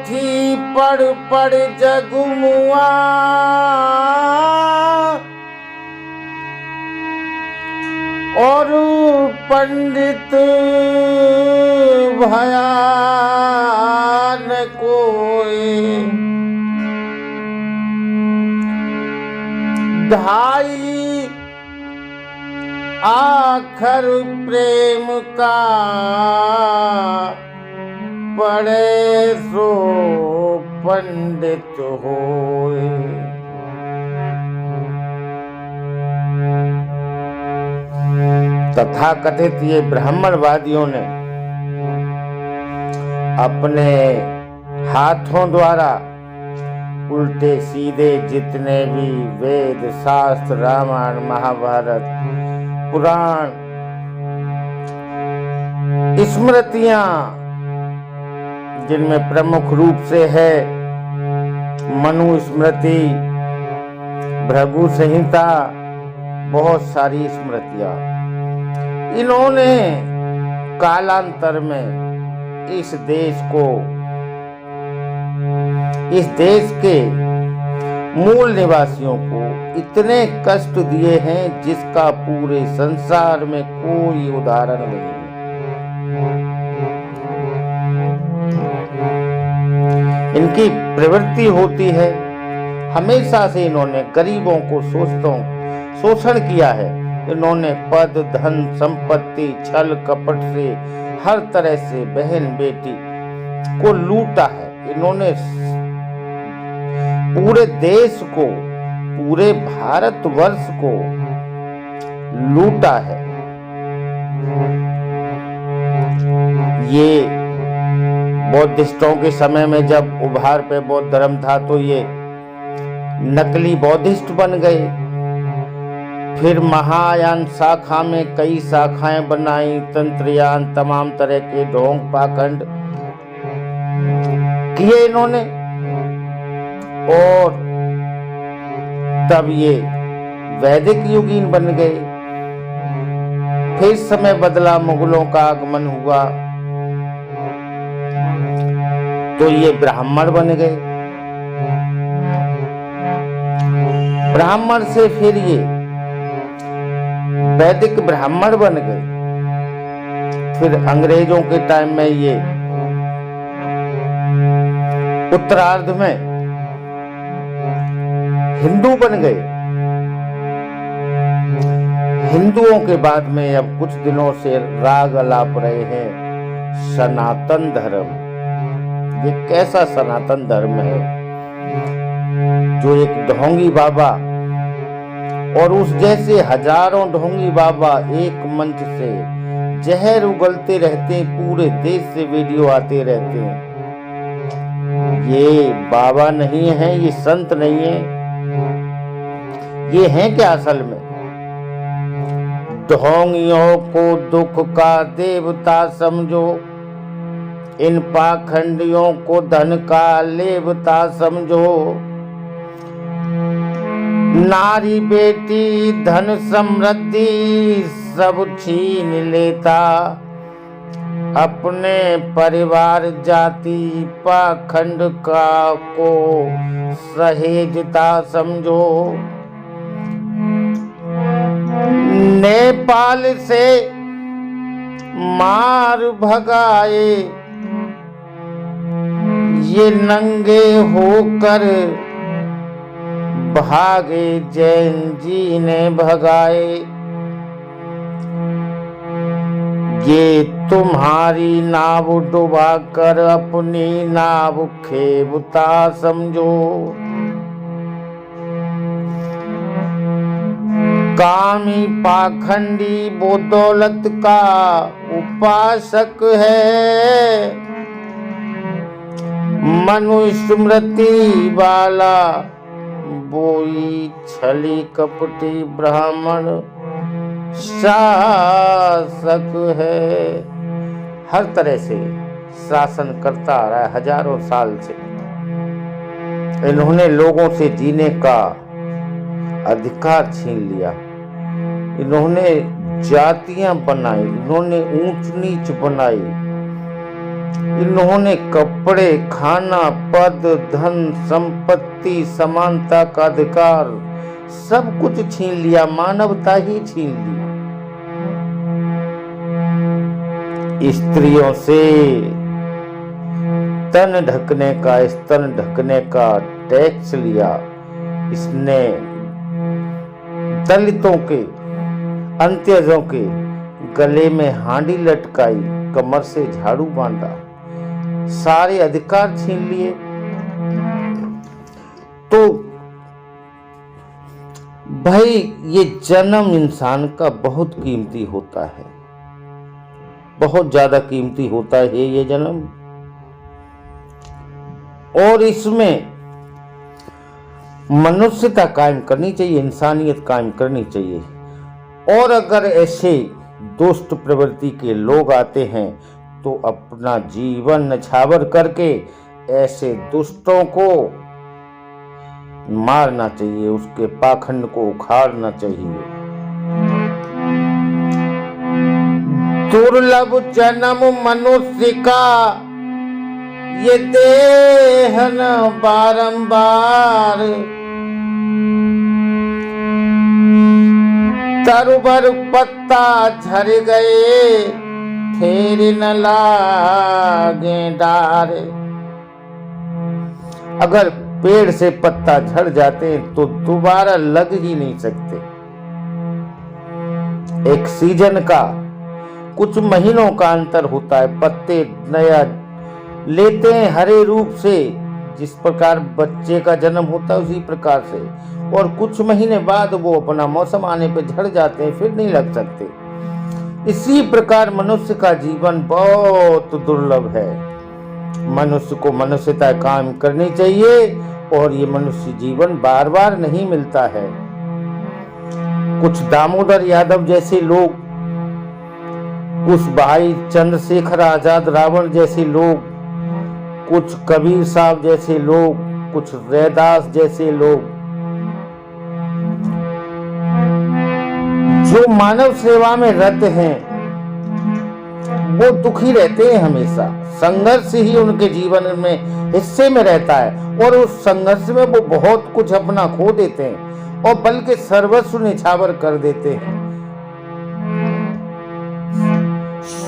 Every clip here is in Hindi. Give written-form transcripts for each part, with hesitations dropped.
पोथी पढ़ पढ़ जगमुआ, और पंडित भया न कोई। ढाई आखर प्रेम का, पढ़े सो पंडित होए। तथाकथित ये ब्राह्मणवादियों ने अपने हाथों द्वारा उल्टे सीधे जितने भी वेद शास्त्र, रामायण, महाभारत, पुराण, स्मृतियां, जिनमें प्रमुख रूप से है मनु स्मृति, भृगु संहिता, बहुत सारी स्मृतियां, इन्होंने कालांतर में इस देश के मूल निवासियों को इतने कष्ट दिए हैं जिसका पूरे संसार में कोई उदाहरण नहीं है। इनकी प्रवृत्ति होती है, हमेशा से इन्होंने गरीबों को शोषण किया है। इन्होंने पद, धन, संपत्ति, छल कपट से हर तरह से बहन बेटी को लूटा है। इन्होंने पूरे देश को, पूरे भारतवर्ष को लूटा है। ये बौद्धिस्टों के समय में जब उभार पे बौद्ध धर्म था तो ये नकली बौद्धिस्ट बन गए। फिर महायान शाखा में कई शाखाएं बनाई, तंत्रयान, तमाम तरह के ढोंग पाखंड किए इन्होंने, और तब ये वैदिक युगीन बन गए। फिर समय बदला, मुगलों का आगमन हुआ तो ये ब्राह्मण बन गए। ब्राह्मण से फिर ये वैदिक ब्राह्मण बन गए। फिर अंग्रेजों के टाइम में ये उत्तरार्ध में हिंदू बन गए। हिंदुओं के बाद में अब कुछ दिनों से राग अलाप रहे हैं सनातन धर्म। ये कैसा सनातन धर्म है जो एक ढोंगी बाबा और उस जैसे हजारों ढोंगी बाबा एक मंच से जहर उगलते रहते हैं, पूरे देश से वीडियो आते रहते हैं। ये बाबा नहीं है, ये संत नहीं है, ये हैं क्या असल में? ढोंगियों को दुख का देवता समझो, इन पाखंडियों को धन का लेवता समझो। नारी बेटी धन समृद्धि सब छीन लेता, अपने परिवार जाति पाखंड का को सहेजता समझो। नेपाल से मार भगाए ये नंगे होकर भागे, जैन जी ने भगाए। ये तुम्हारी नाव डुबा कर अपनी नाव खेवता समझो। कामी पाखंडी वो दौलत का उपासक है, मनुस्मृति वाला बोई छली कपटी ब्राह्मण शासक है। हर तरह से शासन करता आ रहा है हजारों साल से। इन्होंने लोगों से जीने का अधिकार छीन लिया। इन्होंने जातियां बनाई, इन्होंने ऊंच नीच बनाई, इन्होंने कपड़े, खाना, पद, धन, संपत्ति, समानता का अधिकार सब कुछ छीन लिया, मानवता ही छीन ली। स्त्रियों से तन ढकने का, स्तन ढकने का टैक्स लिया इसने। दलितों के, अंत्यजों के गले में हांडी लटकाई, कमर से झाड़ू बांधा, सारे अधिकार छीन लिए। तो भाई ये जन्म इंसान का बहुत कीमती होता है, बहुत ज्यादा कीमती होता है ये जन्म। और इसमें मनुष्यता कायम करनी चाहिए, इंसानियत कायम करनी चाहिए। और अगर ऐसे दुष्ट प्रवृत्ति के लोग आते हैं तो अपना जीवन न्यौछावर करके ऐसे दुष्टों को मारना चाहिए, उसके पाखंड को उखाड़ना चाहिए। दुर्लभ जन्म मनुष्य का ये देहन बारंबार, तरुभर पत्ता झड़ गए फिर न लागे डार। अगर पेड़ से पत्ता झड़ जाते हैं तो दोबारा लग ही नहीं सकते। एक सीजन का कुछ महीनों का अंतर होता है, पत्ते नया लेते हैं हरे रूप से, जिस प्रकार बच्चे का जन्म होता है उसी प्रकार से, और कुछ महीने बाद वो अपना मौसम आने पे झड़ जाते हैं, फिर नहीं लग सकते। इसी प्रकार मनुष्य का जीवन बहुत दुर्लभ है। मनुष्य को मनुष्यता कायम करनी चाहिए, और ये मनुष्य जीवन बार बार नहीं मिलता है। कुछ दामोदर यादव जैसे लोग, कुछ भाई चंद्रशेखर आजाद रावण जैसे लोग, कुछ कबीर साहब जैसे लोग, कुछ रैदास जैसे लोग, जो मानव सेवा में रत हैं, वो दुखी रहते हैं हमेशा। संघर्ष ही उनके जीवन में हिस्से में रहता है, और उस संघर्ष में वो बहुत कुछ अपना खो देते हैं, और बल्कि सर्वस्व निछावर कर देते हैं।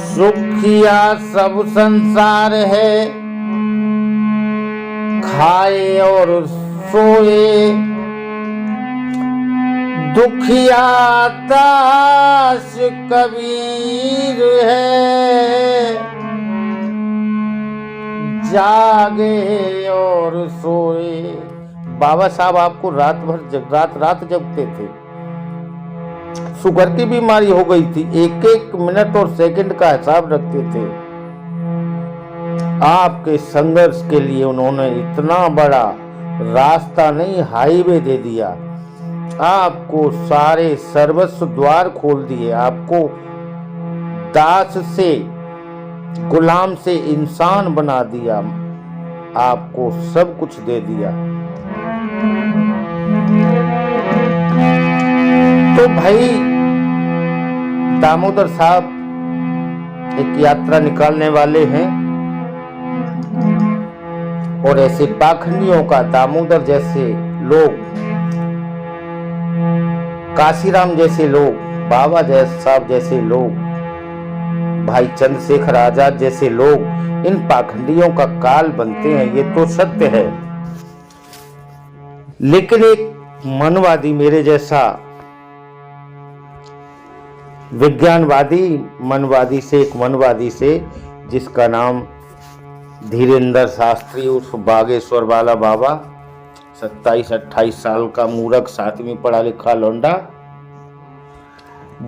सुखिया सब संसार है, खाए और सोए, दुखिया दास कबीर है, जागे और सोए। बाबा साहब आपको रात भर रात जगते थे। शुगर की बीमारी हो गई थी, एक एक मिनट और सेकंड का हिसाब रखते थे। आपके संघर्ष के लिए उन्होंने इतना बड़ा रास्ता नहीं, हाईवे दे दिया। आपको सारे सर्वस्व द्वार खोल दिए, आपको दास से, गुलाम से इंसान बना दिया, आपको सब कुछ दे दिया। तो भाई दामोदर साहब एक यात्रा निकालने वाले हैं, और ऐसे पाखंडियों का, दामोदर जैसे लोग, काशीराम जैसे लोग, बाबा साहब जैसे लोग, भाई चंद्रशेखर आजाद जैसे लोग इन पाखंडियों का काल बनते हैं, ये तो सत्य है। लेकिन एक मनवादी, मेरे जैसा विज्ञानवादी मनवादी से, एक मनवादी से, जिसका नाम धीरेन्द्र शास्त्री उर्फ बागेश्वर वाला बाबा, 27-28 साल का मूर्ख, 7वीं पढ़ा लिखा लौंडा,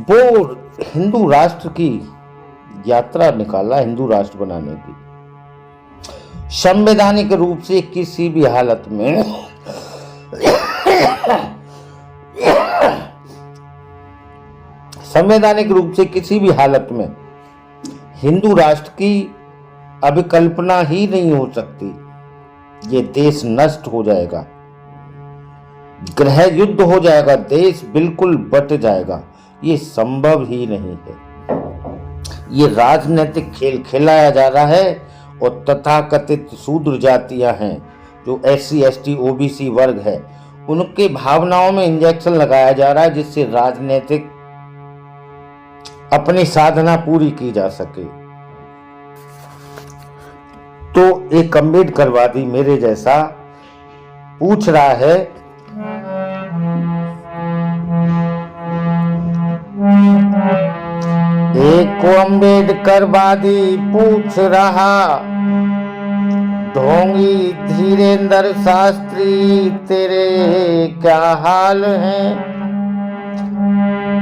वो हिंदू राष्ट्र की यात्रा निकाला, हिंदू राष्ट्र बनाने की। संवैधानिक रूप से किसी भी हालत में संवैधानिक रूप से किसी भी हालत में हिंदू राष्ट्र की अभिकल्पना ही नहीं हो सकती। ये देश नष्ट हो जाएगा, गृह युद्ध हो जाएगा, देश बिल्कुल बट जाएगा। ये संभव ही नहीं है। ये राजनीतिक खेल खिलाया जा रहा है, और तथाकथित शूद्र जातियां हैं जो SC ST OBC वर्ग है, उनके भावनाओं में इंजेक्शन लगाया जा रहा है जिससे राजनीतिक अपनी साधना पूरी की जा सके। तो एक अम्बेडकरवादी मेरे जैसा पूछ रहा है, एक अम्बेडकरवादी पूछ रहा, ढोंगी धीरेन्द्र शास्त्री तेरे क्या हाल है।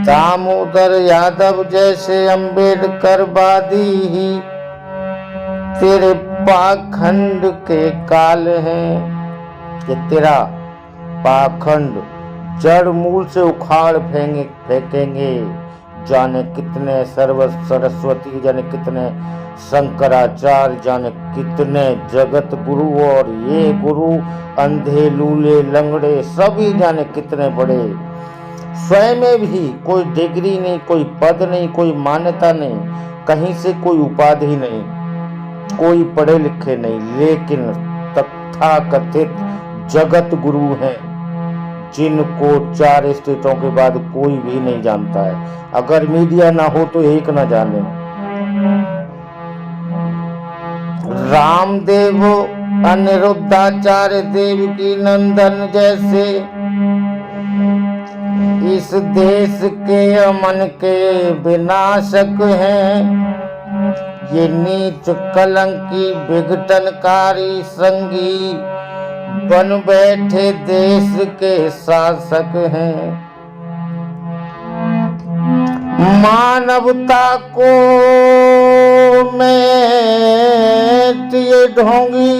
दामोदर यादव जैसे अम्बेडकरवादी ही तेरे पाखंड के काल हैं। ये तेरा पाखंड जड़ मूल से उखाड़ फेंकेंगे। जाने कितने सरस्वती, जाने कितने शंकराचार्य, जाने कितने जगत गुरु, और ये गुरु अंधे लूले लंगड़े सभी जाने कितने बड़े। स्वयं में भी कोई डिग्री नहीं, कोई पद नहीं, कोई मान्यता नहीं, कहीं से कोई उपाधि नहीं, कोई पढ़े लिखे नहीं, लेकिन तथाकथित जगत गुरु हैं जिनको 4 स्टेटों के बाद कोई भी नहीं जानता है। अगर मीडिया ना हो तो एक ना जाने। रामदेव, अनिरुद्धाचार्य, देवकी नंदन जैसे इस देश के अमन के विनाशक हैं। ये नीच कलंकी विघटनकारी संगी बन बैठे देश के शासक हैं। मानवता को मेट ये ढोंगी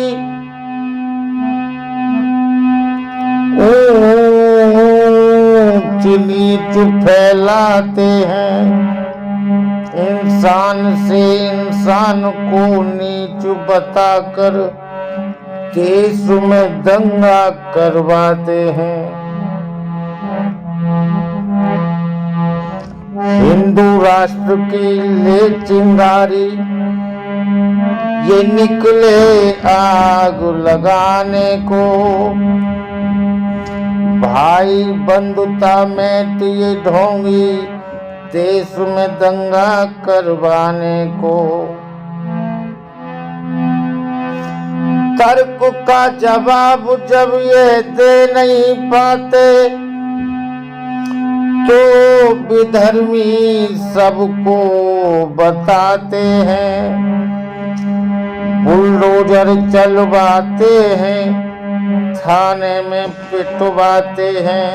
नीच फैलाते हैं। इंसान से इंसान को नीच बताकर देश में दंगा करवाते हैं। हिंदू राष्ट्र की ले चिंगारी ये निकले आग लगाने को। भाई बंधुता में ये ढोंगी देश में दंगा करवाने को। तर्क का जवाब जब ये दे नहीं पाते तो विधर्मी सबको बताते हैं। बुलडोजर चलवाते हैं, थाने में पिटवाते हैं,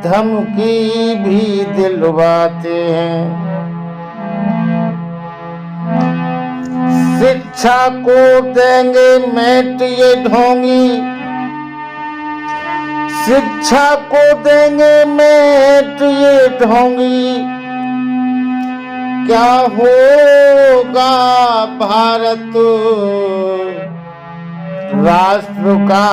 धमकी भी दिलवाते हैं। शिक्षा को देंगे मेट ये ढोंगी, शिक्षा को देंगे मेट ये ढोंगी। क्या होगा भारत राष्ट्र का।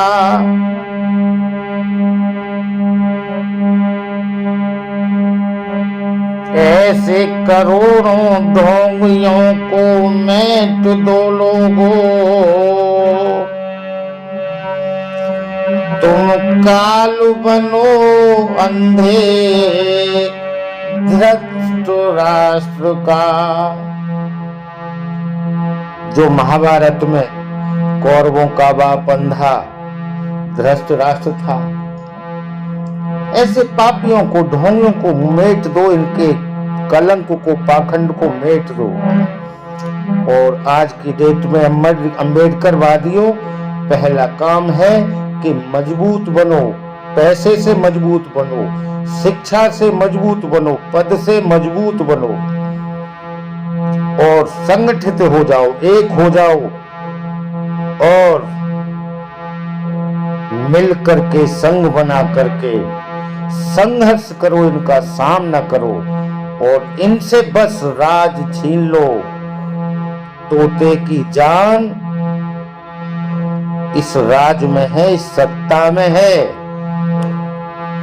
ऐसे करोड़ों ढोंगियों को मेट दो लोगों। तुम काल बनो अंधे धृष्ट राष्ट्र का। जो महाभारत में कौरवों का बाप अंधा धृष्ट राष्ट्र था, ऐसे पापियों को, ढोंगियों को मेट दो, इनके कलंक को, पाखंड को मेट दो। और आज की डेट में अम्बेडकर वादियों पहला काम है कि मजबूत बनो, पैसे से मजबूत बनो, शिक्षा से मजबूत बनो, पद से मजबूत बनो और संगठित हो जाओ, एक हो जाओ और मिल करके संघ बना करके संघर्ष करो, इनका सामना करो और इनसे बस राज छीन लो। तोते की जान इस राज में है, इस सत्ता में है,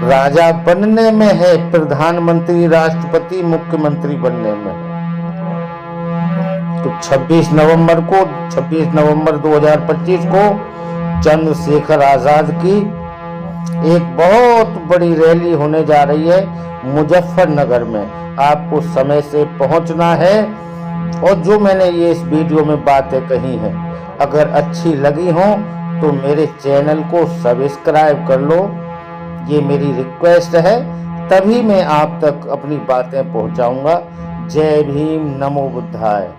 राजा बनने में है, प्रधानमंत्री, राष्ट्रपति, मुख्यमंत्री बनने में है। तो 26 नवंबर 2025 को चंद्रशेखर आजाद की एक बहुत बड़ी रैली होने जा रही है मुजफ्फरनगर में। आपको समय से पहुंचना है। और जो मैंने ये इस वीडियो में बातें कही हैं, अगर अच्छी लगी हो तो मेरे चैनल को सब्सक्राइब कर लो, ये मेरी रिक्वेस्ट है। तभी मैं आप तक अपनी बातें पहुंचाऊंगा। जय भीम, नमो बुद्धाय।